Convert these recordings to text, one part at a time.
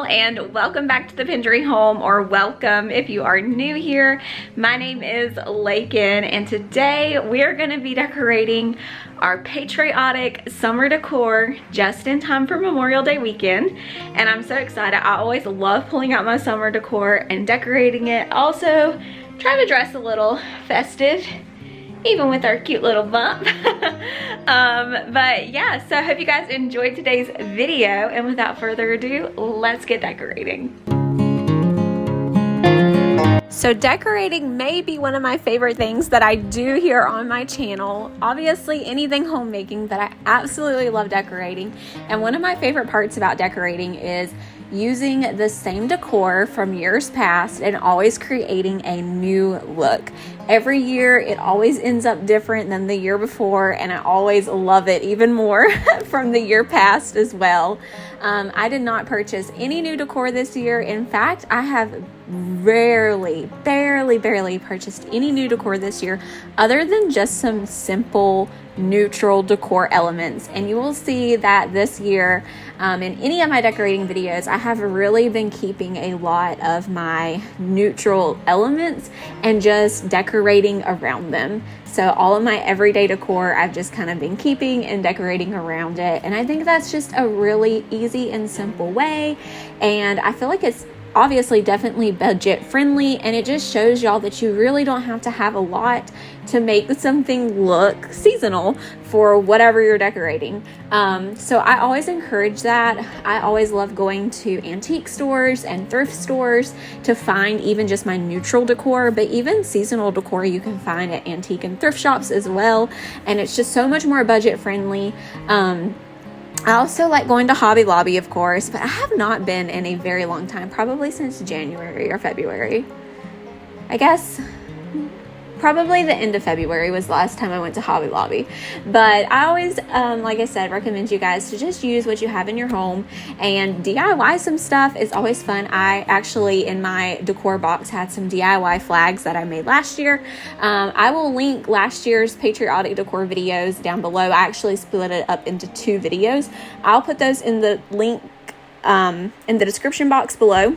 and welcome back to the thependryhome, or welcome if you are new here. My name is Lakin, and today we are going to be decorating our patriotic summer decor just in time for Memorial Day weekend, and I'm so excited. I always love pulling out my summer decor and decorating it. Also try to dress a little festive, even with our cute little bump. But yeah, so I hope you guys enjoyed today's video, and without further ado, let's get decorating. So decorating may be one of my favorite things that I do here on my channel. Obviously anything homemaking, but I absolutely love decorating. And one of my favorite parts about decorating is using the same decor from years past and always creating a new look. Every year it always ends up different than the year before, and I always love it even more from the year past as well. I did not purchase any new decor this year. In fact, I have barely purchased any new decor this year other than just some simple neutral decor elements. And you will see that this year in any of my decorating videos, I have really been keeping a lot of my neutral elements and just decorating around them. So all of my everyday decor, I've just kind of been keeping and decorating around it. And I think that's just a really easy and simple way. And I feel like it's obviously definitely budget friendly, and it just shows y'all that you really don't have to have a lot to make something look seasonal for whatever you're decorating. So I always encourage that. I always love going to antique stores and thrift stores to find even just my neutral decor, but even seasonal decor you can find at antique and thrift shops as well. And it's just so much more budget friendly. I also like going to Hobby Lobby, of course, but I have not been in a very long time, probably since January or February. I guess probably the end of February was the last time I went to Hobby Lobby. But I always, like I said, recommend you guys to just use what you have in your home and DIY some stuff. It's always fun. I actually, in my decor box, had some DIY flags that I made last year. I will link last year's Patriotic decor videos down below. I actually split it up into 2 videos. I'll put those in the link in the description box below,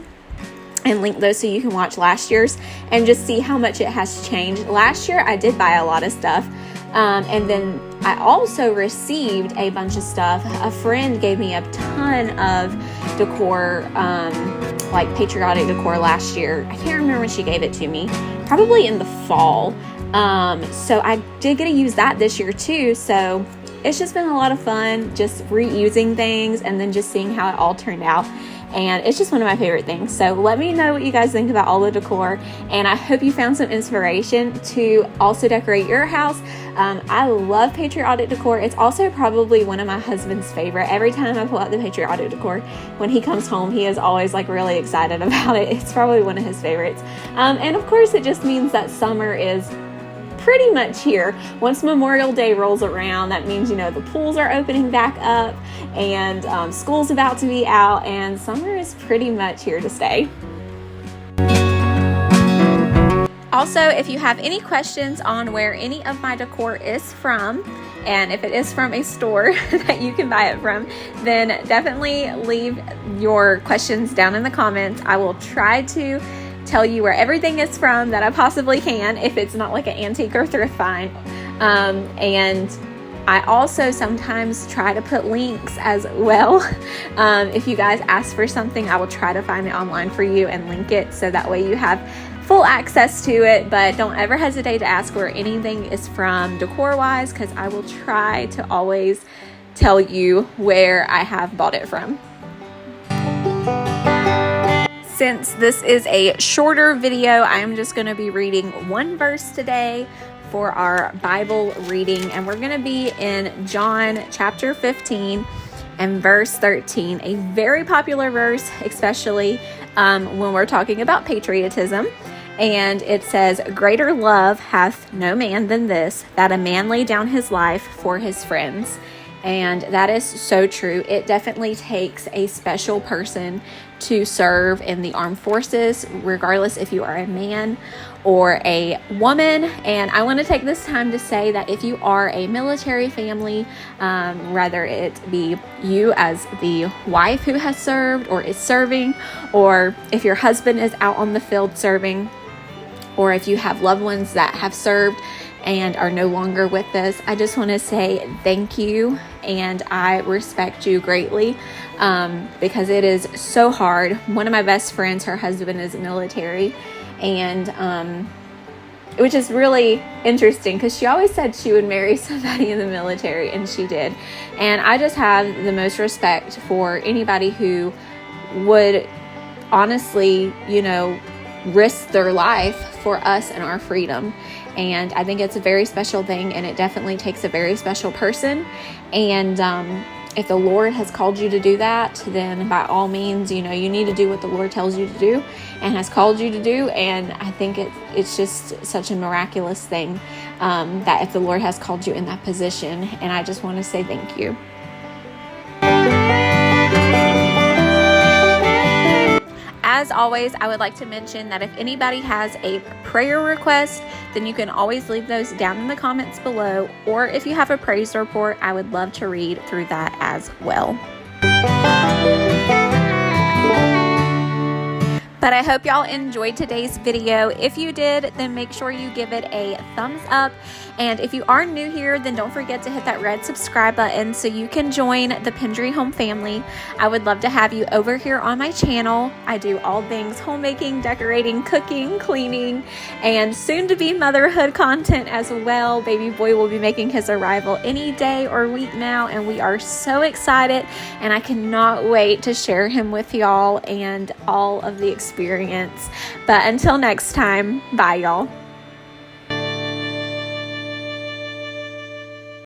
and link those so you can watch last year's and just see how much it has changed. Last year I did buy a lot of stuff, and then I also received a bunch of stuff. A friend gave me a ton of decor, like patriotic decor last year. I can't remember when she gave it to me, probably in the fall. So I did get to use that this year too. So it's just been a lot of fun just reusing things and then just seeing how it all turned out. And it's just one of my favorite things. So let me know what you guys think about all the decor, and I hope you found some inspiration to also decorate your house. I love patriotic decor. It's also probably one of my husband's favorite. Every time I pull out the patriotic decor, when he comes home, he is always like really excited about it. It's probably one of his favorites. And of course, it just means that summer is pretty much here. Once Memorial Day rolls around, that means, you know, the pools are opening back up, and school's about to be out, and summer is pretty much here to stay. Also, if you have any questions on where any of my decor is from, and if it is from a store that you can buy it from, then definitely leave your questions down in the comments. I will try to tell you where everything is from that I possibly can, if it's not like an antique or thrift find. And I also sometimes try to put links as well. If you guys ask for something, I will try to find it online for you and link it, so that way you have full access to it. But don't ever hesitate to ask where anything is from decor wise, because I will try to always tell you where I have bought it from. Since this is a shorter video, I am just going to be reading one verse today for our Bible reading, and we're going to be in John chapter 15 and verse 13, a very popular verse, especially when we're talking about patriotism. And it says, "Greater love hath no man than this, that a man lay down his life for his friends." And that is so true. It definitely takes a special person to serve in the armed forces, regardless if you are a man or a woman. And I want to take this time to say that if you are a military family, whether it be you as the wife who has served or is serving, or if your husband is out on the field serving, or if you have loved ones that have served and are no longer with us, I just want to say thank you, and I respect you greatly, because it is so hard. One of my best friends, her husband is military, and which is really interesting because she always said she would marry somebody in the military, and she did. And I just have the most respect for anybody who would honestly, risk their life for us and our freedom. And I think it's a very special thing, and it definitely takes a very special person. And if the Lord has called you to do that, then by all means, you need to do what the Lord tells you to do and has called you to do. And I think it's just such a miraculous thing, that if the Lord has called you in that position. And I just want to say thank you. As always, I would like to mention that if anybody has a prayer request, then you can always leave those down in the comments below. Or if you have a praise report, I would love to read through that as well. But I hope y'all enjoyed today's video. If you did, then make sure you give it a thumbs up. And if you are new here, then don't forget to hit that red subscribe button so you can join the thependryhome family. I would love to have you over here on my channel. I do all things homemaking, decorating, cooking, cleaning, and soon to be motherhood content as well. Baby boy will be making his arrival any day or week now, and we are so excited, and I cannot wait to share him with y'all and all of the experience. But until next time, bye y'all.